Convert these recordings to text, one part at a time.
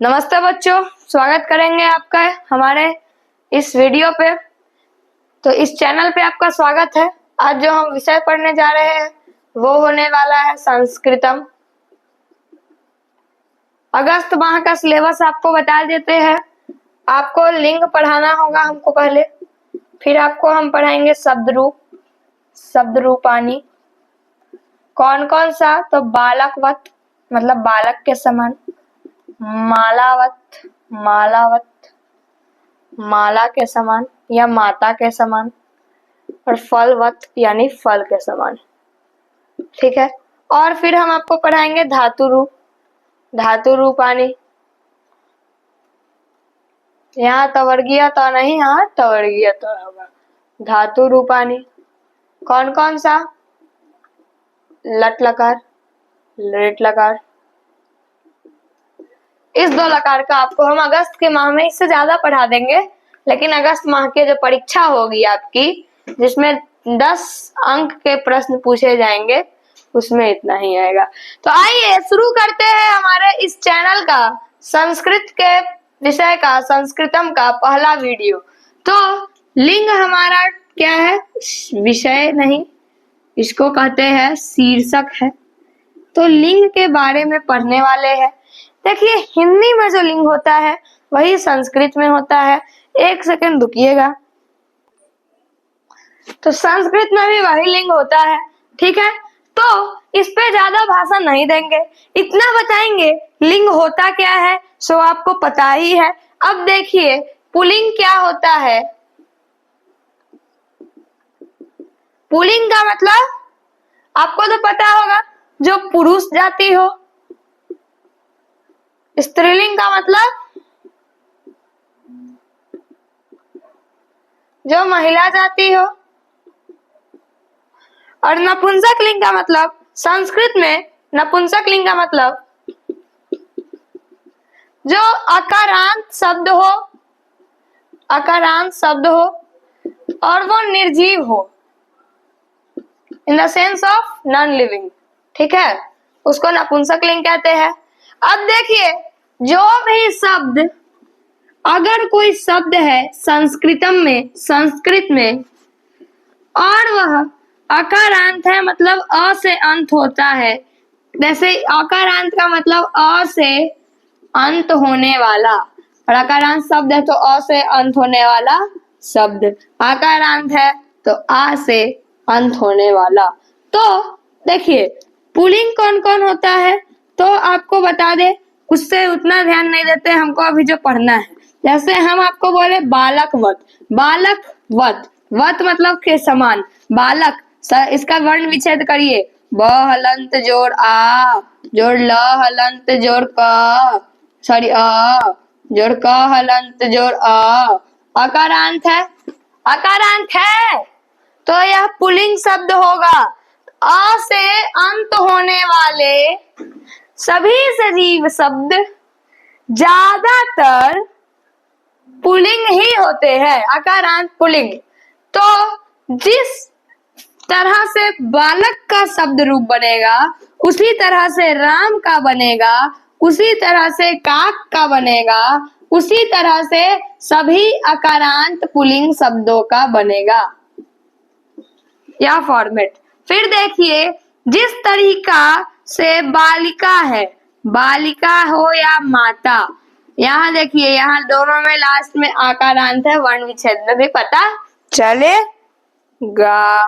नमस्ते बच्चों, स्वागत करेंगे आपका हमारे इस वीडियो पे। तो इस चैनल पे आपका स्वागत है। आज जो हम विषय पढ़ने जा रहे हैं वो होने वाला है संस्कृतम। अगस्त माह का सिलेबस आपको बता देते हैं। आपको लिंग पढ़ाना होगा हमको पहले, फिर आपको हम पढ़ाएंगे शब्द रूपानी। कौन कौन सा? तो बालकवत मतलब बालक के समान, मालावत माला के समान या माता के समान, और फलवत यानी फल के समान। ठीक है। और फिर हम आपको पढ़ाएंगे धातु रूपानी। यहाँ तवर्गीय तो नहीं, यहाँ तवर्गीय तो होगा। धातु रूपानी कौन कौन सा? लट लकार, लेट लकार। इस 2 लकार का आपको हम अगस्त के माह में इससे ज्यादा पढ़ा देंगे, लेकिन अगस्त माह की जो परीक्षा होगी आपकी, जिसमें 10 अंक के प्रश्न पूछे जाएंगे, उसमें इतना ही आएगा। तो आइए शुरू करते हैं हमारे इस चैनल का संस्कृत के विषय का, संस्कृतम का पहला वीडियो। तो लिंग हमारा क्या है? विषय नहीं, इसको कहते हैं शीर्षक है। तो लिंग के बारे में पढ़ने वाले हैं। देखिए, हिंदी में जो लिंग होता है वही संस्कृत में होता है। 1 सेकंड रुकिएगा। तो संस्कृत में भी वही लिंग होता है। ठीक है। तो इस पे ज्यादा भाषण नहीं देंगे, इतना बताएंगे लिंग होता क्या है, सो आपको पता ही है। अब देखिए पुल्लिंग क्या होता है। पुल्लिंग का मतलब आपको तो पता होगा, जो पुरुष जाति हो। स्त्रीलिंग का मतलब जो महिला जाति हो। और नपुंसक लिंग का मतलब, संस्कृत में नपुंसक लिंग का मतलब जो अकारांत शब्द हो और वो निर्जीव हो, in the sense of non living. ठीक है, उसको नपुंसक लिंग कहते हैं। अब देखिए, जो भी शब्द, अगर कोई शब्द है संस्कृत में और वह अकारांत है, मतलब अ से अंत होता है। जैसे अकारांत का मतलब अ से अंत होने वाला, और अकारांत शब्द है तो अ से अंत होने वाला शब्द। अकारांत है तो आ से अंत होने वाला। तो देखिए पुल्लिंग कौन कौन होता है तो आपको बता दे, उससे उतना ध्यान नहीं देते, हमको अभी जो पढ़ना है। जैसे हम आपको बोले बालकवत, वत मतलब के समान। बालक, इसका वर्ण विच्छेद करिए। ब हलंत जोड़ आ जोड़ ल हलंत जोड़ क, सॉरी अ जोड़ क हलंत जोड़ अ। अकारांत है तो यह पुल्लिंग शब्द होगा। अ से अंत होने वाले सभी सजीव शब्द ज्यादातर पुल्लिंग ही होते हैं, अकारांत पुल्लिंग। तो जिस तरह से बालक का शब्द रूप बनेगा, उसी तरह से राम का बनेगा, उसी तरह से काक का बनेगा, उसी तरह से सभी अकारांत पुल्लिंग शब्दों का बनेगा, यह फॉर्मेट। फिर देखिए, जिस तरीका से बालिका है, बालिका हो या माता, यहाँ देखिए, यहाँ दोनों में लास्ट में आकारांत है, वर्ण विच्छेद में भी पता चलेगा।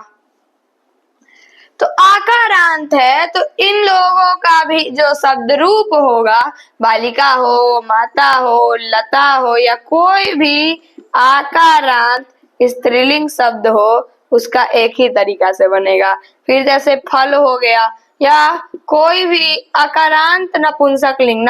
तो आकारांत है तो इन लोगों का भी जो शब्द रूप होगा, बालिका हो, माता हो, लता हो, या कोई भी आकारांत स्त्रीलिंग शब्द हो, उसका एक ही तरीका से बनेगा। फिर जैसे फल हो गया, या कोई भी अकारांत नपुंसक लिंग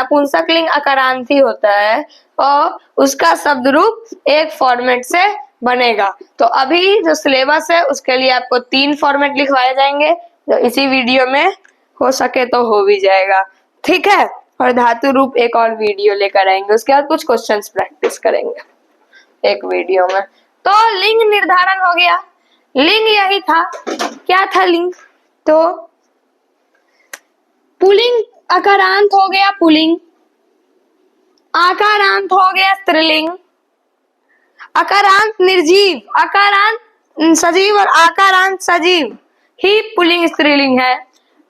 अकारांत ही होता है, और उसका शब्द रूप एक फॉर्मेट से बनेगा। तो अभी जो सिलेबस है उसके लिए आपको 3 फॉर्मेट लिखवाए जाएंगे, जो इसी वीडियो में हो सके तो हो भी जाएगा। ठीक है। और धातु रूप एक और वीडियो लेकर आएंगे, उसके बाद कुछ क्वेश्चंस प्रैक्टिस करेंगे एक वीडियो में। तो लिंग निर्धारण हो गया। लिंग यही था। क्या था लिंग? तो पुल्लिंग अकारांत हो गया पुल्लिंग, आकारांत हो गया स्त्रीलिंग, अकारांत निर्जीव, अकारांत सजीव और आकारांत सजीव ही पुल्लिंग स्त्रीलिंग है।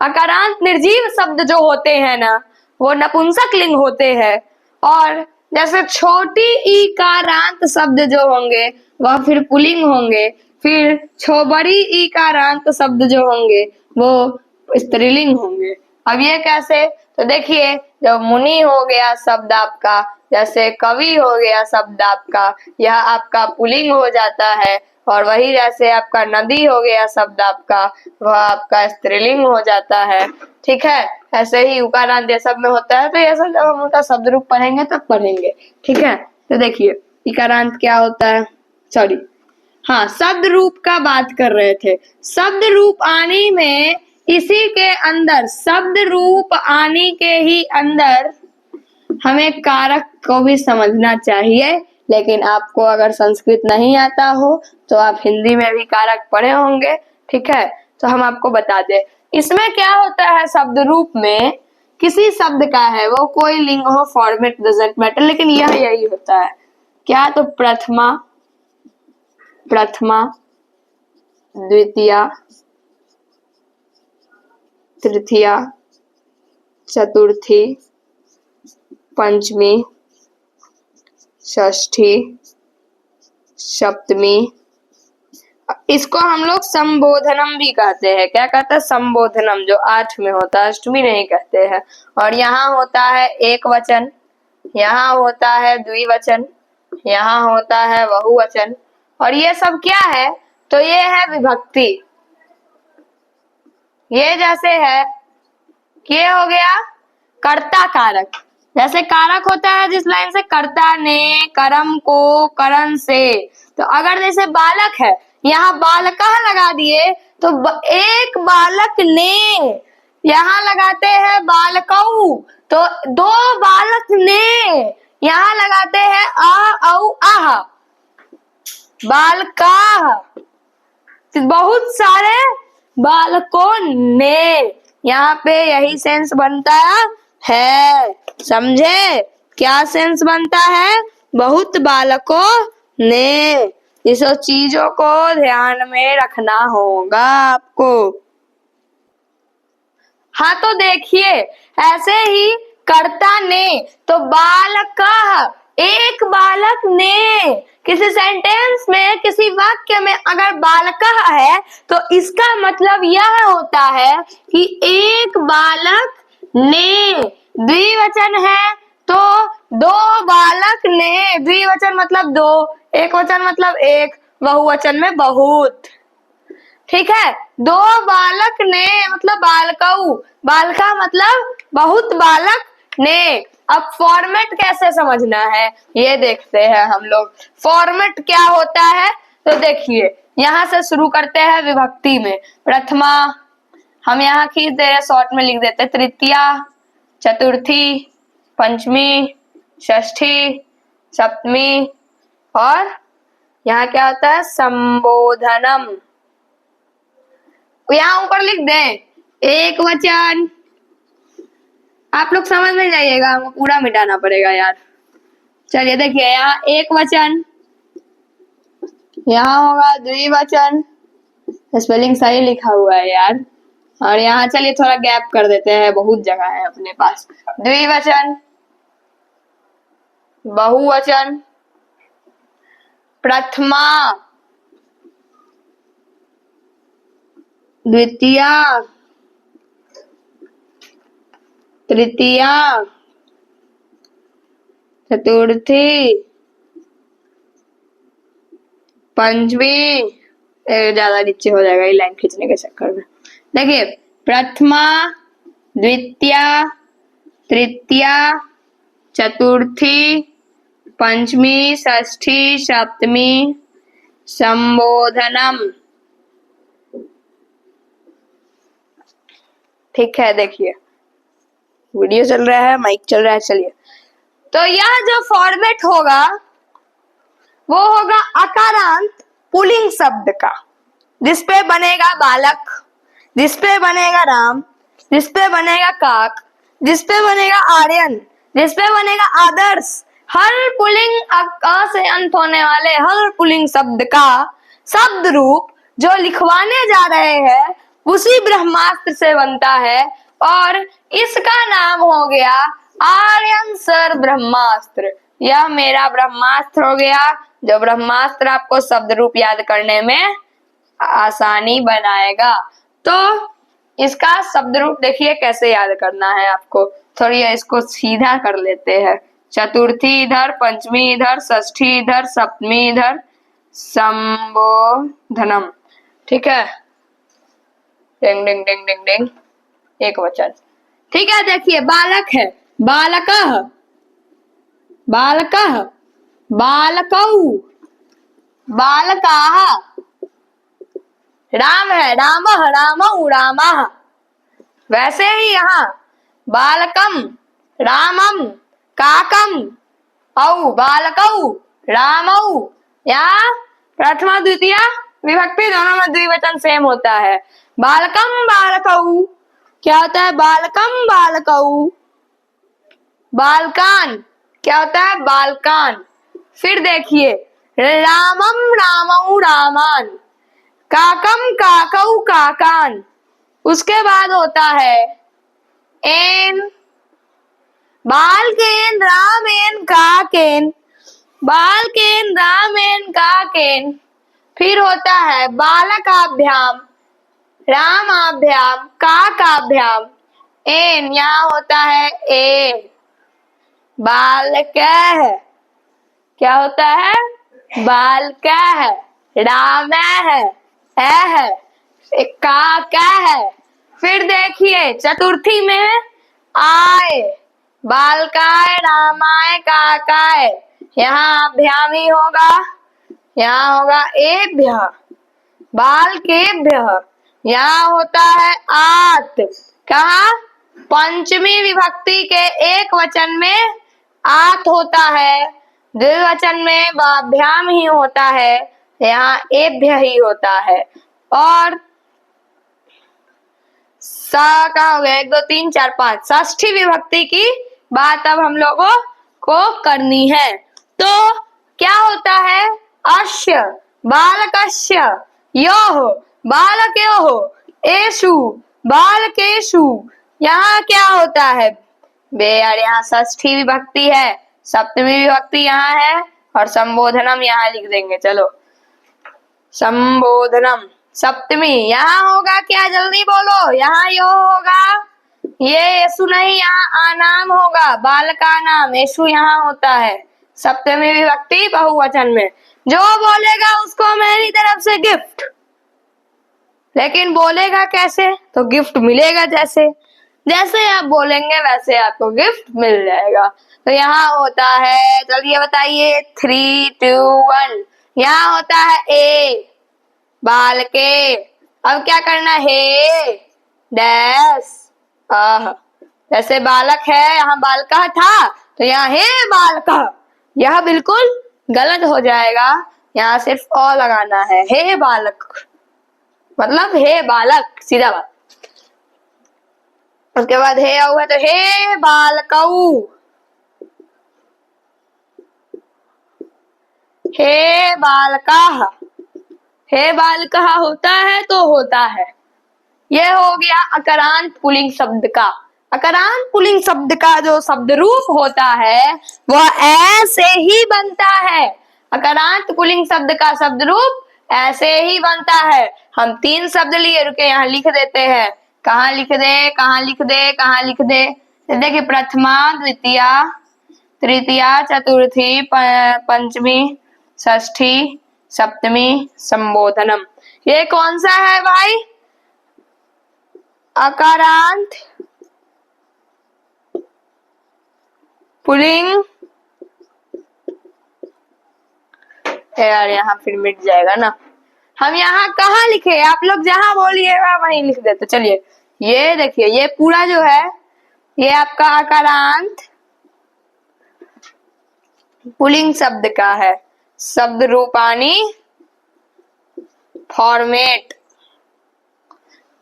अकारांत निर्जीव शब्द जो होते हैं ना वो नपुंसक लिंग होते हैं, और जैसे छोटी ईकारांत शब्द जो होंगे वह फिर पुल्लिंग होंगे, फिर बड़ी ईकारांत शब्द जो होंगे वो स्त्रीलिंग होंगे। अब ये कैसे, तो देखिए जब मुनि हो गया शब्द आपका, जैसे कवि हो गया शब्द आपका, यह आपका पुल्लिंग हो जाता है, और वही जैसे आपका नदी हो गया शब्द आपका, वह आपका स्त्रीलिंग हो जाता है। ठीक है, ऐसे ही उकारांत ये सब में होता है, तो ये सब जब हम उनका शब्द रूप पढ़ेंगे तब पढ़ेंगे। ठीक है, तो देखिए इकारांत क्या होता है, सॉरी हाँ शब्द रूप का बात कर रहे थे। शब्द रूप आने में इसी के अंदर, शब्द रूप आने के ही अंदर हमें कारक को भी समझना चाहिए, लेकिन आपको अगर संस्कृत नहीं आता हो तो आप हिंदी में भी कारक पढ़े होंगे। ठीक है, तो हम आपको बता दें इसमें क्या होता है। शब्द रूप में किसी शब्द का है, वो कोई लिंग हो, फॉर्मेट डजंट मैटर, लेकिन यह यही होता है क्या, तो प्रथमा, प्रथमा, द्वितीया, तृतीया, चतुर्थी, पंचमी, षष्ठी, सप्तमी, इसको हम लोग संबोधनम भी कहते हैं। क्या कहते हैं, संबोधनम, जो 8 में होता है, अष्टमी नहीं कहते हैं। और यहाँ होता है एक वचन, यहाँ होता है द्विवचन, यहाँ होता है बहुवचन, और ये सब क्या है, तो ये है विभक्ति। ये जैसे है ये हो गया कर्ता कारक, जैसे कारक होता है जिस लाइन से कर्ता ने कर्म को करण से, तो अगर जैसे बालक है यहाँ बालका लगा दिए तो एक बालक ने, यहाँ लगाते हैं बालकऊ तो 2 बालक ने, यहाँ लगाते हैं आ औ आह बालका, बहुत सारे बालकों ने, यहाँ पे यही सेंस बनता है, समझे क्या सेंस बनता है, बहुत बालकों ने। इस चीजों को ध्यान में रखना होगा आपको। हाँ तो देखिए ऐसे ही कर्ता ने, तो बालक, एक बालक ने, किसी सेंटेंस में किसी वाक्य में अगर बालक है तो इसका मतलब यह होता है कि एक बालक ने। द्विवचन है तो 2 बालक ने, द्विवचन मतलब 2, एक वचन मतलब एक, बहुवचन में बहुत। ठीक है, 2 बालक ने मतलब बालकऊ, बालका मतलब बहुत बालक ने। अब फॉर्मेट कैसे समझना है ये देखते हैं हम लोग। फॉर्मेट क्या होता है, तो देखिए यहाँ से शुरू करते हैं विभक्ति में। प्रथमा हम यहाँ खींच दे रहे, शॉर्ट में लिख देते, तृतीया, चतुर्थी, पंचमी, षष्ठी, सप्तमी, और यहाँ क्या होता है, संबोधनम। यहाँ ऊपर लिख दें एक वचन, आप लोग समझ में जाइएगा, हमको पूरा मिटाना पड़ेगा यार। चलिए देखिए यहाँ एक वचन, यहाँ होगा द्विवचन, स्पेलिंग सही लिखा हुआ है यार, और यहाँ चलिए थोड़ा गैप कर देते हैं, बहुत जगह है अपने पास। द्विवचन, बहुवचन, प्रथमा, द्वितीया, तृतीया, चतुर्थी, पंचमी, ज्यादा नीचे हो जाएगा ये लाइन खींचने के चक्कर में। देखिए प्रथमा, द्वितीया, तृतीया, चतुर्थी, पंचमी, षष्ठी, सप्तमी, संबोधनम। ठीक है, देखिए वीडियो चल रहा है, माइक चल रहा है, चलिए। तो यह जो फॉर्मेट होगा वो होगा अकारांत पुल्लिंग शब्द का, जिसपे बनेगा बालक, जिसपे बनेगा राम, जिसपे बनेगा काक, जिसपे बनेगा आर्यन, जिसपे बनेगा आदर्श। हर पुल्लिंग अ से अंत होने वाले हर पुल्लिंग शब्द का शब्द रूप जो लिखवाने जा रहे हैं उसी ब्रह्मास्त्र से बनता है और इसका नाम हो गया आर्यन सर ब्रह्मास्त्र। यह मेरा ब्रह्मास्त्र हो गया, जो ब्रह्मास्त्र आपको शब्द रूप याद करने में आसानी बनाएगा। तो इसका शब्द रूप देखिए कैसे याद करना है आपको। थोड़ी इसको सीधा कर लेते हैं। चतुर्थी इधर, पंचमी इधर, षष्ठी इधर, सप्तमी इधर, संबोधनम। ठीक है, डिंग डिंग डिंग डिंग डिंग, एक वचन। ठीक है, देखिए बालक है, बालकः, बालकः, बालकौ, बालकाः। राम है, रामः, रामौ, रामाः। वैसे ही यहाँ बालकम, रामम, काकम, औ, बालकौ, रामौ। यहाँ प्रथमा द्वितीया विभक्ति दोनों में द्विवचन सेम होता है। बालकम बालकौ क्या होता है? बालकम बालकौ। बालकान क्या होता है? बालकान। फिर देखिए रामम रामौ रामान, काकम काकौ काकान। उसके बाद होता है एन, बालकेन रामेन काकेन, बालकेन रामेन काकेन। फिर होता है बालकाभ्याम, रामाभ्याम, काकाभ्याम, एन। यहाँ होता है ए। बालकः क्या होता है? बालकः। रामः है, काकः। फिर देखिए चतुर्थी में आय, बालकाय, रामाय, काकाय। यहाँ अभ्याम ही होगा, यहाँ होगा एभ्यः, बालकेभ्यः। यहाँ होता है आत। कहा? पंचमी विभक्ति के एक वचन में आत होता है, द्विवचन में अभ्याम ही होता है, यहाँ एभ्य ही होता है। और सा का हो गया 1 2 3 4 5, षष्ठी विभक्ति की बात अब हम लोगों को करनी है। तो क्या होता है? अस्य, बालकस्य, योः, बालकयोः, एषु, बालकेषु। यहाँ क्या होता है बे यार? यहाँ षष्ठी विभक्ति है, सप्तमी विभक्ति यहाँ है और संबोधनम यहाँ लिख देंगे। चलो संबोधनम सप्तमी यहाँ होगा क्या? जल्दी बोलो। यहाँ यो होगा, ये यशु नहीं, यहाँ आनाम होगा, बाल का नाम। यशु यहाँ होता है सप्तमी विभक्ति बहुवचन में। जो बोलेगा उसको मेरी तरफ से गिफ्ट। लेकिन बोलेगा कैसे? तो गिफ्ट मिलेगा जैसे जैसे आप बोलेंगे वैसे आपको गिफ्ट मिल जाएगा। तो यहाँ होता है, चलिए बताइए 3 2 1। यहाँ होता है ए, बाल के। अब क्या करना है? डैश आह। जैसे बालक है, यहाँ बालका था तो यहाँ है बालका। यह बिल्कुल गलत हो जाएगा, यहाँ सिर्फ अ लगाना है। हे बालक मतलब हे बालक, सीधा बात। उसके बाद हे हुआ तो हे बालकऊ, हे बालका। हे बालका होता है तो होता है। यह हो गया अकरांत पुल्लिंग शब्द का। अकरांत पुल्लिंग शब्द का जो शब्द रूप होता है वह ऐसे ही बनता है। अकरांत पुल्लिंग शब्द का शब्द रूप ऐसे ही बनता है। हम 3 शब्द लिए, रुके यहाँ लिख देते हैं। कहाँ लिख दे, कहाँ लिख दे, कहाँ लिख दे? देखिए प्रथमा, द्वितीया, तृतीया, चतुर्थी, पंचमी, षष्ठी, सप्तमी, संबोधनम। ये कौन सा है भाई? अकारांत पुल्लिंग। यार यहाँ फिर मिट जाएगा ना। हम यहाँ कहाँ लिखे? आप लोग जहां बोलिएगा वहीं लिख देते। चलिए ये देखिए, ये पूरा जो है ये आपका अकारांत पुल्लिंग शब्द का है। शब्द रूपानी फॉर्मेट।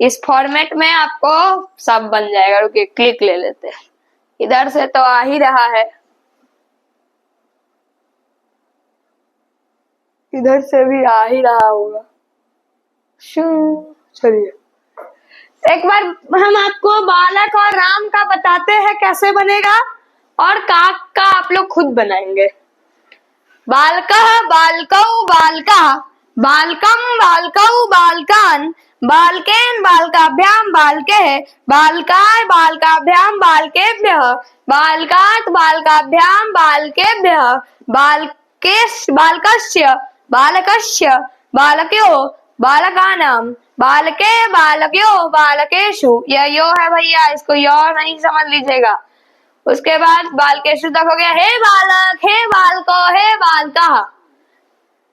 इस फॉर्मेट में आपको सब बन जाएगा। रुकिए क्लिक ले लेते हैं। इधर से तो आ ही रहा है, इधर से भी आ ही रहा होगा। चलिए एक बार हम आपको बालक और राम का बताते हैं कैसे बनेगा, और काक का आप लोग खुद बनाएंगे। बालकः बालकौ बालकाः, बालकं बालकौ बालकान्, बालकेन बालकाभ्यां बालकैः, बालकाय बालकाभ्यां बालकेभ्यः, बालकात् बालकाभ्यां बालकेभ्यः, बालकस्य बालकस्य बालक्यों बालकानां, बालके बालक्यों बालकेषु। यह यो है भैया, इसको यो नहीं समझ लीजिएगा। उसके बाद बालकेषु तक हो गया। हे बालक, हे बालको, हे बालका।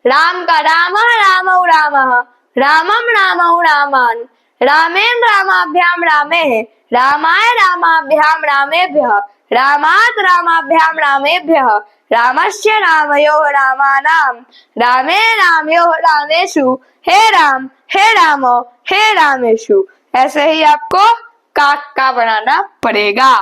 राम का राम रामौ रामः, रामं रामौ रामान्, रामेण रामाभ्याम रामे, रामाय रामाभ्याम रामेभ्यः, रामात् रामाभ्यां रामेभ्यः, रामस्य रामयोः रामानां, रामे रामयोः रामेषु, हे राम हे रामेषु। ऐसे ही आपको काक का बनाना पड़ेगा।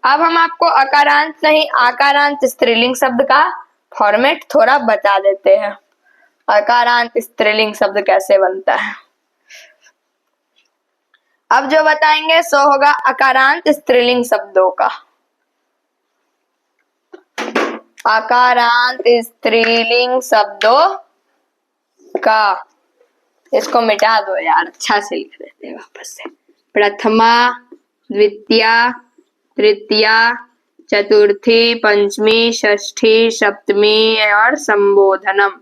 अब हम आपको अकारांत नहीं आकारांत स्त्रीलिंग शब्द का फॉर्मेट थोड़ा बता देते हैं। अकारांत स्त्रीलिंग शब्द कैसे बनता है अब जो बताएंगे सो होगा अकारांत स्त्रीलिंग शब्दों का। अकारांत स्त्रीलिंग शब्दों का, इसको मिटा दो यार, अच्छा से लिख देते हैं वापस से। प्रथमा, द्वितीया, तृतीया, चतुर्थी, पंचमी, षष्ठी, सप्तमी और संबोधनम।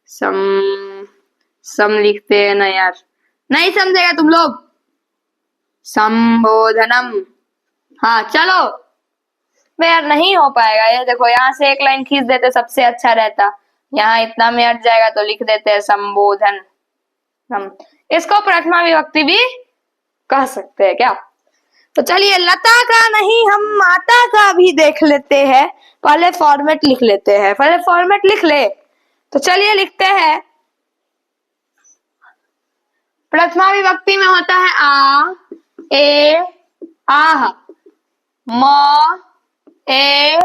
सम लिखते हैं ना यार, नहीं समझेगा तुम लोग। संबोधनम, हाँ चलो यार, नहीं हो पाएगा ये। देखो यहाँ से एक लाइन खींच देते सबसे अच्छा रहता, यहाँ इतना में अट जाएगा तो लिख देते हैं संबोधन। हम इसको प्रथमा विभक्ति भी कह सकते हैं क्या। तो चलिए लता का नहीं, हम माता का भी देख लेते हैं। पहले फॉर्मेट लिख लेते हैं, पहले फॉर्मेट लिख ले। तो चलिए लिखते हैं। प्रथमा विभक्ति में होता है आ, ए, आह, म, ए,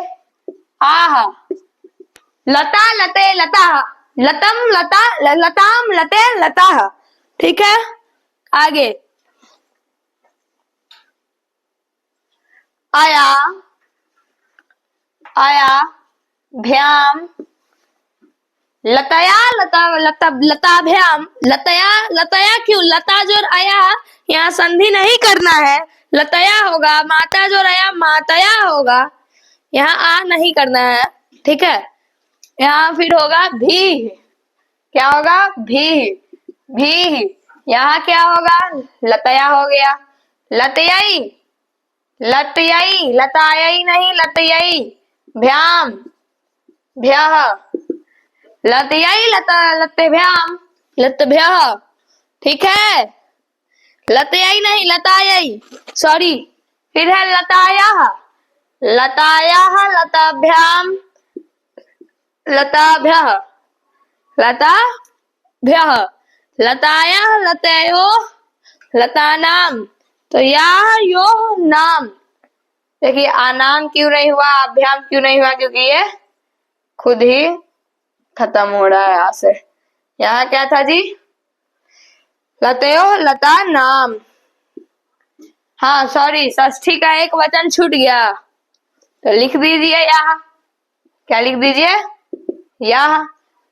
आह। लता, लते, लता, लतम, लता, लताम, लते, लता। ठीक है, आगे आया, आया, भ्याम, लतया, लता, लता, लताभ्याम, लतया, लतया क्यों, लता जो आया यहाँ संधि नहीं करना है, लतया होगा। माता जो आया मातया होगा, यहाँ आ नहीं करना है। ठीक है, यहाँ फिर होगा भी, क्या होगा भी, भी। यहाँ क्या होगा, लतया हो गया, लतयाई, लतयाई, लतायई नहीं लतयाई, भ्याम, भ्यः, लतयाई, लता, लतेभ्याम, लतभ्यः। ठीक है, लतयाई नहीं लतायई, सॉरी। फिर है लतायाः, लतायाः, लताभ्याम, लताभ्यः, लताभ्यः, लतायाः, लतयोः, लतानाम। तो या यो नाम, देखिए आनाम क्यों नहीं हुआ, अभ्याम क्यों नहीं हुआ, क्योंकि ये खुद ही खत्म हो रहा है यहाँ से। यहाँ क्या था जी, लतयो, लता, नाम। हाँ सॉरी, षष्ठी का एक वचन छूट गया, तो लिख दीजिए यहाँ, क्या लिख दीजिए, यह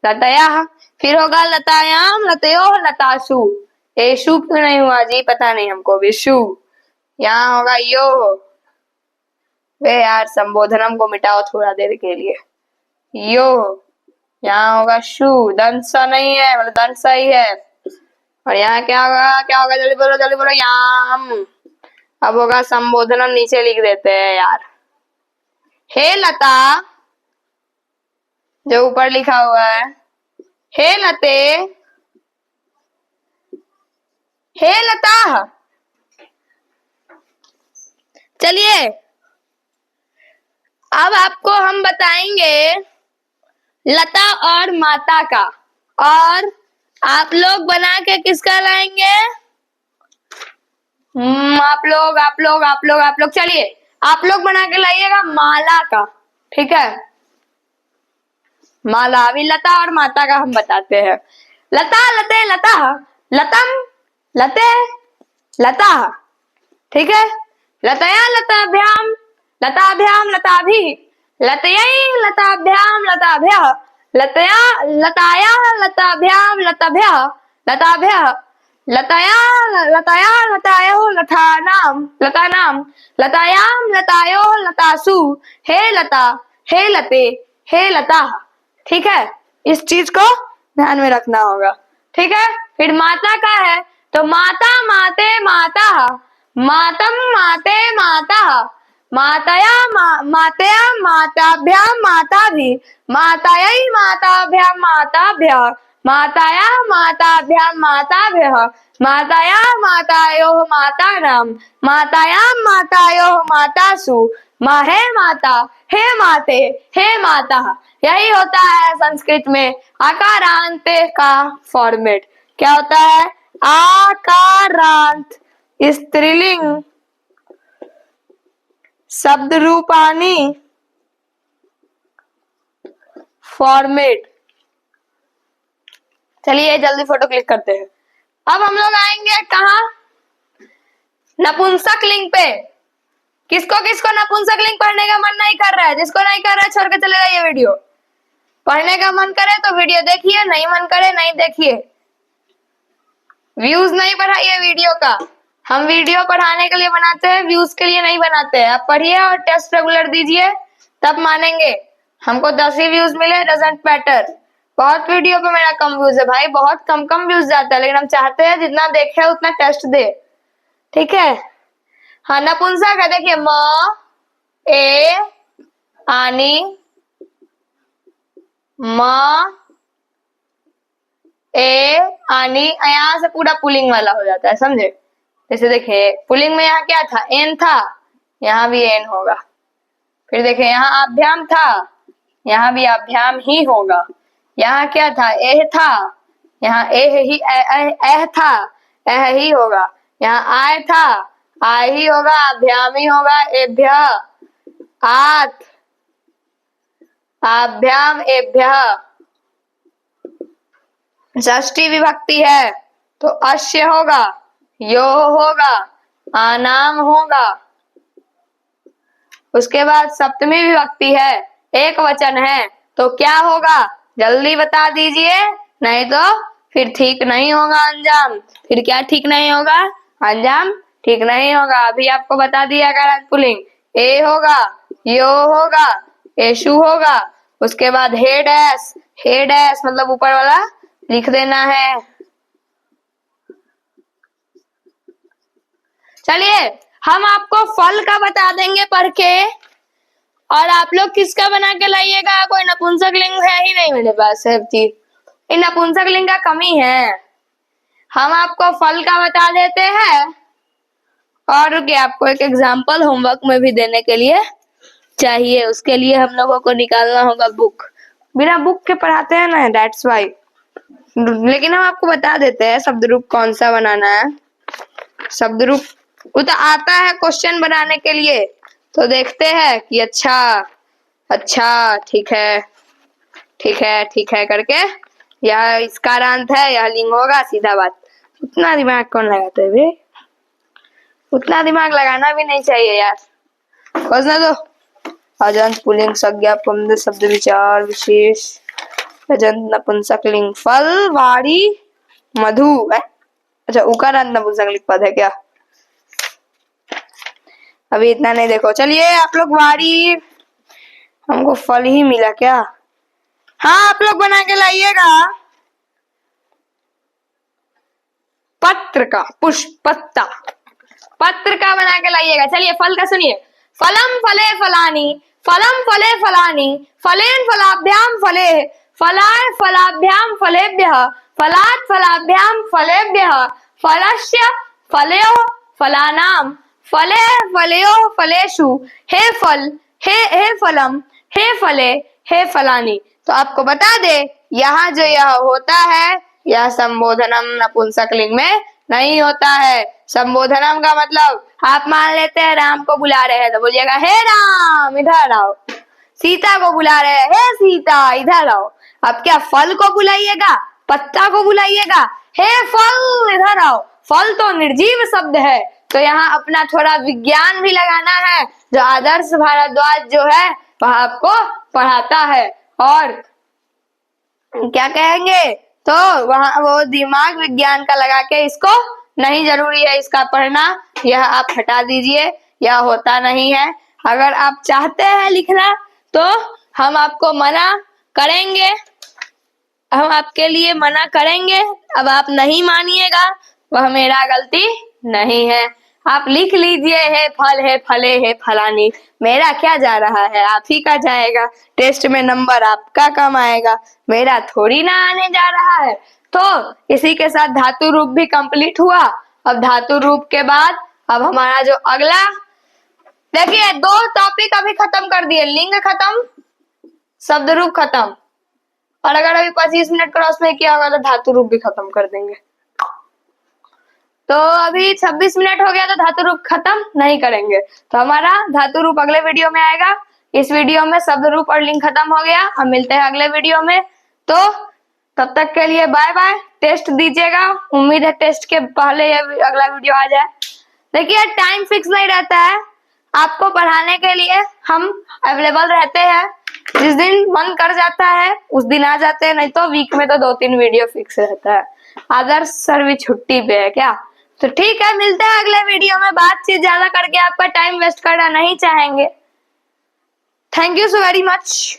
लतया। फिर होगा लतायाम, लतयो, लतासु। शु क्यों नहीं हुआ जी, पता नहीं हमको भी। शु, यहाँ होगा यो। वे यार संबोधनम को मिटाओ थोड़ा देर के लिए। यो, यहाँ होगा शु, दंसा नहीं है, मतलब दंसा ही है। और यहाँ क्या होगा, क्या होगा, जल्दी बोलो जल्दी बोलो, याम। अब होगा संबोधनम, नीचे लिख देते हैं यार। हे लता, जो ऊपर लिखा हुआ है, हे लते, हे लता। चलिए अब आपको हम बताएंगे लता और माता का, और आप लोग बना के किसका लाएंगे, आप लोग चलिए आप लोग बना के लाइएगा माला का, ठीक है। माला, अभी लता और माता का हम बताते हैं। लता लते लता, लतम लते लता, ठीक है। लतया लताभ्याम लताभ्याम लताभि, लतयै लताभ्याम लताभ्यः, लतया लताया लताभ्याम लताभ्यः लताभ्यः, लतया लतया लतायोः लतानाम लतानाम, लतायाम लतायोः लतासु, हे लता हे लते हे लता, ठीक है। इस चीज को ध्यान में रखना होगा, ठीक है। फिर माता का है तो माता माते माता, मातम माते माता, मातया मातया माताभ्याम माताभि, मातायै माताभ्याम माताभ्यः, माताया माताभ्याम माताभ्यः, माताया मातायोः मातानां, मातायां मातायोः मातासु, हे माता हे माते हे माता। यही होता है संस्कृत में आकारांत का फॉर्मेट। क्या होता है? आकारांत स्त्रीलिंग शब्द रूपानी फॉर्मेट। चलिए जल्दी फोटो क्लिक करते हैं। अब हम लोग आएंगे कहा? नपुंसक लिंग पे। किसको किसको नपुंसक लिंग पढ़ने का मन नहीं कर रहा है? जिसको नहीं कर रहा है छोड़ के चलेगा ये वीडियो। पढ़ने का मन करे तो वीडियो देखिए, नहीं मन करे नहीं देखिए। व्यूज नहीं बढ़ाइए वीडियो का। हम वीडियो पढ़ाने के लिए बनाते हैं, व्यूज के लिए नहीं बनाते हैं। आप पढ़िए और टेस्ट रेगुलर दीजिए तब मानेंगे। हमको 10 ही व्यूज मिले डजंट मैटर। बहुत वीडियो पे मेरा कम व्यूज है भाई, बहुत कम व्यूज जाता है, लेकिन हम चाहते हैं जितना देखे उतना टेस्ट दे, ठीक है। हाँ नपुंसक है, देखिए म ए आनी, म ए आनी, यहाँ से पूरा पुलिंग वाला हो जाता है, समझे। जैसे देखिए पुलिंग में यहाँ क्या था? एन था, यहाँ भी एन होगा। फिर देखिए यहाँ आभ्याम था, यहाँ भी आभ्याम ही होगा। यहाँ क्या था? एह था, यहाँ एह ही एह था, एह ही होगा। यहाँ आय था, आय ही होगा, आभ्याम ही होगा। एभ्य आत, आभ्याम एभ्य। षष्ठी विभक्ति है तो अश्य होगा, यो होगा, आनाम होगा। उसके बाद सप्तमी विभक्ति है, एक वचन है तो क्या होगा? जल्दी बता दीजिए, नहीं तो फिर ठीक नहीं होगा अंजाम। फिर क्या ठीक नहीं होगा? अंजाम ठीक नहीं होगा। अभी आपको बता दिया आकारांत पुल्लिंग। ए होगा, यो होगा, एशु होगा। उसके बाद हे डैश मतलब ऊपर वाला लिख देना है। चलिए हम आपको फल का बता देंगे पढ़ के, और आप लोग किसका बना के लाइएगा। कोई नपुंसक लिंग है ही नहीं मेरे पास, इन नपुंसक लिंग का कमी है। हम आपको फल का बता देते हैं, और क्या आपको एक एग्जाम्पल होमवर्क में भी देने के लिए चाहिए। उसके लिए हम लोगों को निकालना होगा बुक। बिना बुक के पढ़ाते हैं ना, दैट्स वाई। लेकिन हम आपको बता देते हैं शब्द रूप कौन सा बनाना है। शब्द रूप वो तो आता है क्वेश्चन बनाने के लिए, तो देखते हैं कि अच्छा ठीक है करके यह इसका अंत है, यह लिंग होगा, सीधा बात। उतना दिमाग कौन लगाता है बे? उतना दिमाग लगाना भी नहीं चाहिए यार। खोजना दो। अजंत पुल्लिंग संज्ञा पुंलिंग शब्द विचार विशेष अजंत नपुंसक लिंग फल वाड़ी मधु है। अच्छा उकारांत नपुंसक लिंग पद है क्या? अभी इतना नहीं देखो। चलिए आप लोग वाड़ी, हमको फल ही मिला क्या? हाँ आप लोग बना के लाइएगा पत्र का, पुष्प पत्ता, पत्र का बना के लाइएगा। चलिए फल का सुनिए। फलम फले फलानी, फलम फले फलानी, फलेन फलाभ्याम फले, फलाय फलाभ्याम फलेभ्यः, फलात् फलाभ्याम फलेभ्यः, फलस्य फलयो फलानाम, फले फलयो फलेषु, हे फल हे फलम, हे फले हे फलानी। तो आपको बता दे यहाँ जो यह होता है यह संबोधनम नपुंसक लिंग में नहीं होता है। संबोधनम का मतलब आप मान लेते हैं राम को बुला रहे हैं तो बोलिएगा हे राम इधर आओ। सीता को बुला रहे हैं हे सीता इधर आओ। अब क्या फल को बुलाइएगा, पत्ता को बुलाइएगा हे फल इधर आओ। फल तो निर्जीव शब्द है, तो यहाँ अपना थोड़ा विज्ञान भी लगाना है जो आदर्श भारद्वाज जो है वह आपको पढ़ाता है। और क्या कहेंगे तो वहाँ वो दिमाग विज्ञान का लगा के इसको नहीं जरूरी है इसका पढ़ना, यह आप हटा दीजिए, यह होता नहीं है। अगर आप चाहते हैं लिखना तो हम आपको मना करेंगे, हम आपके लिए मना करेंगे। अब आप नहीं मानिएगा वह मेरा गलती नहीं है, आप लिख लीजिए हे फल हे फले हे फलानी। मेरा क्या जा रहा है, आप ही का जाएगा। टेस्ट में नंबर आपका कम आएगा, मेरा थोड़ी ना आने जा रहा है। तो इसी के साथ धातु रूप भी कंप्लीट हुआ। अब धातु रूप के बाद अब हमारा जो अगला, देखिए 2 टॉपिक अभी खत्म कर दिए, लिंग खत्म, शब्द रूप खत्म। और अगर अभी 25 मिनट क्रॉस नहीं किया होगा तो धातु रूप भी खत्म कर देंगे। तो अभी 26 मिनट हो गया तो धातु रूप खत्म नहीं करेंगे, तो हमारा धातु रूप अगले वीडियो में आएगा। इस वीडियो में शब्द रूप और लिंग खत्म हो गया। हम मिलते हैं अगले वीडियो में, तो तब तक के लिए बाय बाय। टेस्ट दीजिएगा, उम्मीद है टेस्ट के पहले ये अगला वीडियो आ जाए। देखिए टाइम फिक्स नहीं रहता है, आपको पढ़ाने के लिए हम अवेलेबल रहते हैं। जिस दिन मन कर जाता है उस दिन आ जाते हैं, नहीं तो वीक में तो 2-3 वीडियो फिक्स रहता है। आदर्श सर भी छुट्टी पे है क्या, तो ठीक है मिलते हैं अगले वीडियो में। बातचीत ज्यादा करके आपका टाइम वेस्ट करना नहीं चाहेंगे। Thank you so very much.